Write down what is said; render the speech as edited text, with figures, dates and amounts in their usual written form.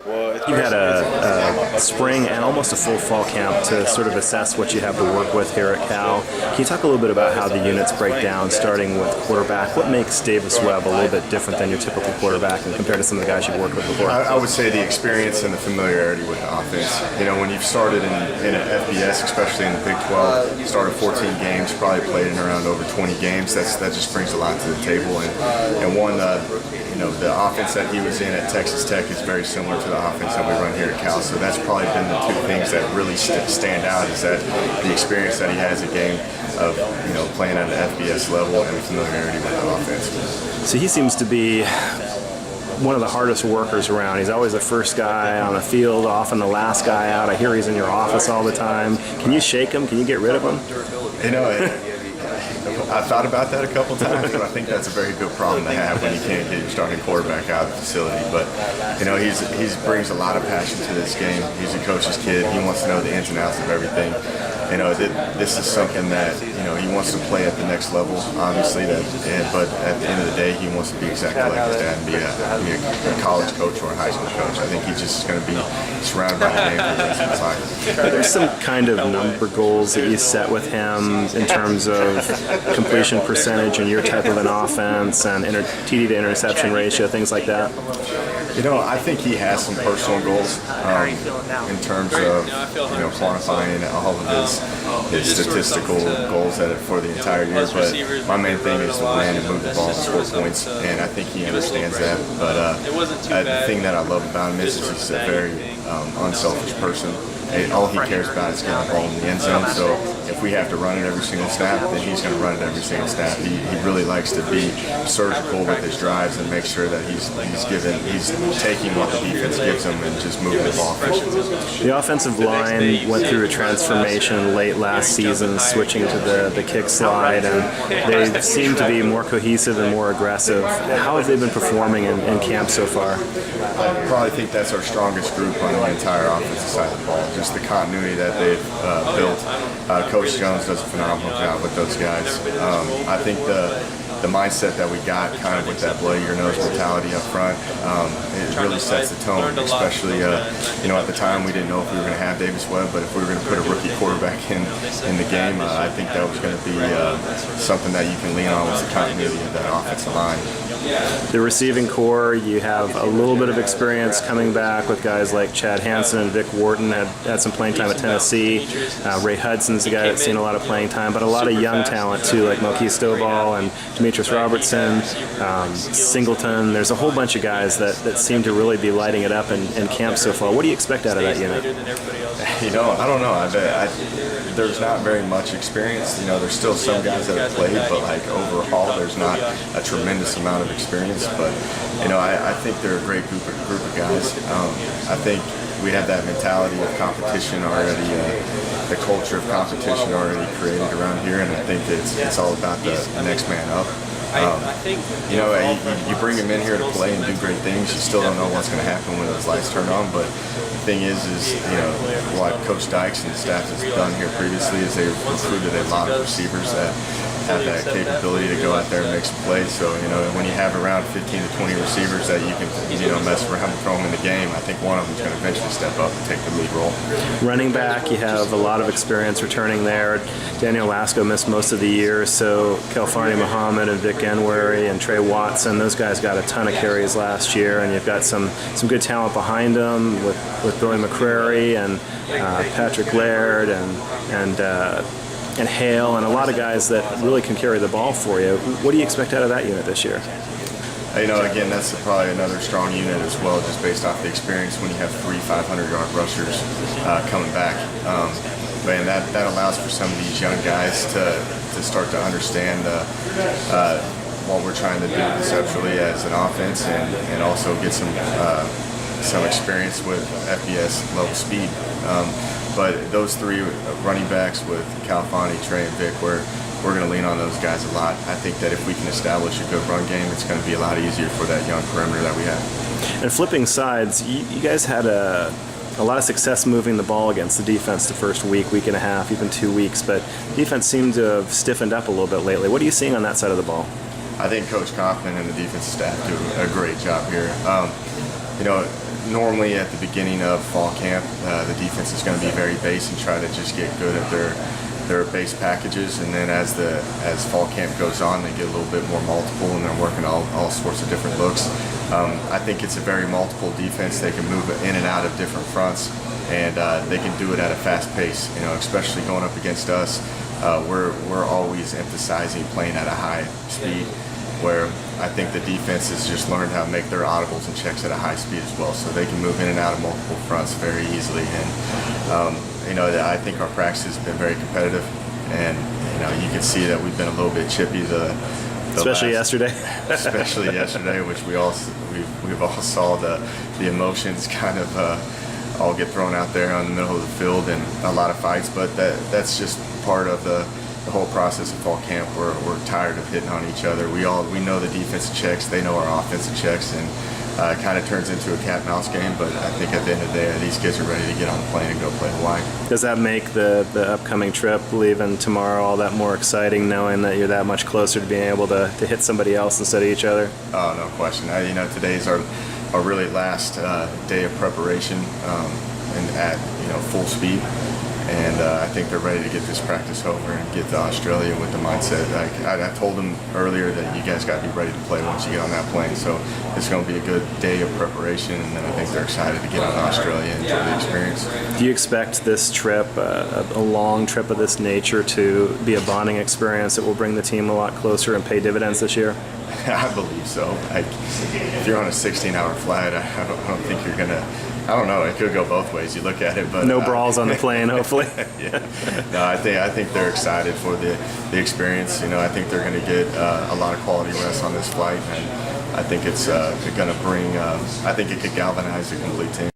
You had a spring and almost a full fall camp to sort of assess what you have to work with here at Cal. Can you talk a little bit about how the units break down, starting with quarterback? What makes Davis Webb a little bit different than your typical quarterback and compared to some of the guys you've worked with before? I would say the experience and the familiarity with the offense. You know, when you've started in an FBS, especially in the Big 12, started 14 games, probably played in around over 20 games, that just brings a lot to the table. And one, the offense that he was in at Texas Tech is very similar to the offense that we run here at Cal. So that's probably been the two things that really stand out, is that the experience that he has a game of playing at an FBS level and familiarity with the offense. So he seems to be one of the hardest workers around. He's always the first guy on the field, often the last guy out. I hear he's in your office all the time. Can you shake him? Can you get rid of him? I thought about that a couple times, but I think that's a very good problem to have when you can't get your starting quarterback out of the facility. But he brings a lot of passion to this game. He's a coach's kid. He wants to know the ins and outs of everything. This is something that he wants to play at the next level, obviously. But at the end of the day, he wants to be exactly like his dad and be a college coach or a high school coach. I think he's just going to be surrounded by the game for the rest of his life. Are there some kind of number goals that you set with him in terms of completion percentage in your type of an offense and TD to interception ratio, things like that? I think he has some personal goals in terms of quantifying all of his statistical goals for the entire year. But my main thing is to win and move the ball and score points, and I think he understands that. But the thing that I love about him is he's a very unselfish person. All he cares about is getting the ball in the end zone. So if we have to run it every single snap, then he's going to run it every single snap. He really likes to be surgical with his drives and make sure that he's taking what the defense gives him and just moving the ball efficiently. The offensive line went through a transformation late last season, switching to the kick slide, and they seem to be more cohesive and more aggressive. How have they been performing in camp so far? I probably think that's our strongest group on the entire offensive side of the ball. Just the continuity that they've built. Coach Jones does a phenomenal job with those guys. I think the mindset that we got kind of with that blow your nose mentality up front, it really sets the tone, especially at the time we didn't know if we were going to have Davis Webb, but if we were going to put a rookie quarterback in the game, I think that was going to be something that you can lean on, was the continuity of that offensive line. The receiving core, you have a little bit of experience coming back with guys like Chad Hansen and Vic Wharton had some playing time at Tennessee. Ray Hudson's the guy that's seen a lot of playing time, but a lot of young talent too, like Moki Stovall and Demetrius Robertson, Singleton. There's a whole bunch of guys that seem to really be lighting it up in camp so far. What do you expect out of that unit? I don't know. There's not very much experience. There's still some guys that have played, but overall, there's not a tremendous amount of experience. But I think they're a great group of guys. I think we have that mentality of competition already, the culture of competition already created around here, and I think it's all about the next man up. You bring him in here to play and do great things. You still don't know what's going to happen when those lights turn on, but the thing is what Coach Dykes and the staff has done here previously is they've recruited a lot of receivers that have that capability to go out there and make some plays. So, when you have around 15 to 20 receivers that you can, mess around and throw them in the game, I think one of them is going to eventually step up and take the lead role. Running back, you have a lot of experience returning there. Daniel Lasco missed most of the year, so Kelfani Muhammad and Vic Enwary and Trey Watson, those guys got a ton of carries last year, and you've got some good talent behind them with Billy McCrary and Patrick Laird and Hale, and a lot of guys that really can carry the ball for you. What do you expect out of that unit this year? Again, that's probably another strong unit as well, just based off the experience when you have 3 500-yard rushers coming back. And that allows for some of these young guys to start to understand what we're trying to do conceptually as an offense, and also get some experience with FBS level speed. But those 3 running backs with Calfani, Trey, and Vic, we're going to lean on those guys a lot. I think that if we can establish a good run game, it's going to be a lot easier for that young perimeter that we have. And flipping sides, you guys had a lot of success moving the ball against the defense the first week and a half, even 2 weeks, but defense seemed to have stiffened up a little bit lately. What are you seeing on that side of the ball? I think Coach Kaufman and the defensive staff do a great job here. normally at the beginning of fall camp, the defense is going to be very base and try to just get good at their base packages, and then as fall camp goes on, they get a little bit more multiple, and they're working all sorts of different looks. I think it's a very multiple defense. They can move in and out of different fronts, and they can do it at a fast pace. Especially going up against us, we're always emphasizing playing at a high speed, where I think the defense has just learned how to make their audibles and checks at a high speed as well, so they can move in and out of multiple fronts very easily. And I think our practice has been very competitive, and you can see that we've been a little bit chippy especially yesterday. Especially yesterday, which we've all saw the emotions kind of all get thrown out there on the middle of the field, and a lot of fights. But that's just part of the whole process of fall camp. We're tired of hitting on each other. We know the defensive checks, they know our offensive checks, and it kind of turns into a cat and mouse game. But I think at the end of the day, these kids are ready to get on the plane and go play Hawaii. Does that make the upcoming trip, leaving tomorrow, all that more exciting, knowing that you're that much closer to being able to hit somebody else instead of each other? Oh, no question. Today's our really last day of preparation, and at full speed. And I think they're ready to get this practice over and get to Australia with the mindset. I told them earlier that you guys got to be ready to play once you get on that plane. So it's going to be a good day of preparation, and then I think they're excited to get on to Australia and enjoy the experience. Do you expect this trip, a long trip of this nature, to be a bonding experience that will bring the team a lot closer and pay dividends this year? I believe so. If you're on a 16-hour flight, I don't think you're going to. I don't know. It could go both ways. You look at it, but no brawls on the plane, hopefully. Yeah. No, I think they're excited for the experience. I think they're going to get a lot of quality rest on this flight, and I think it's going to bring. I think it could galvanize the complete team.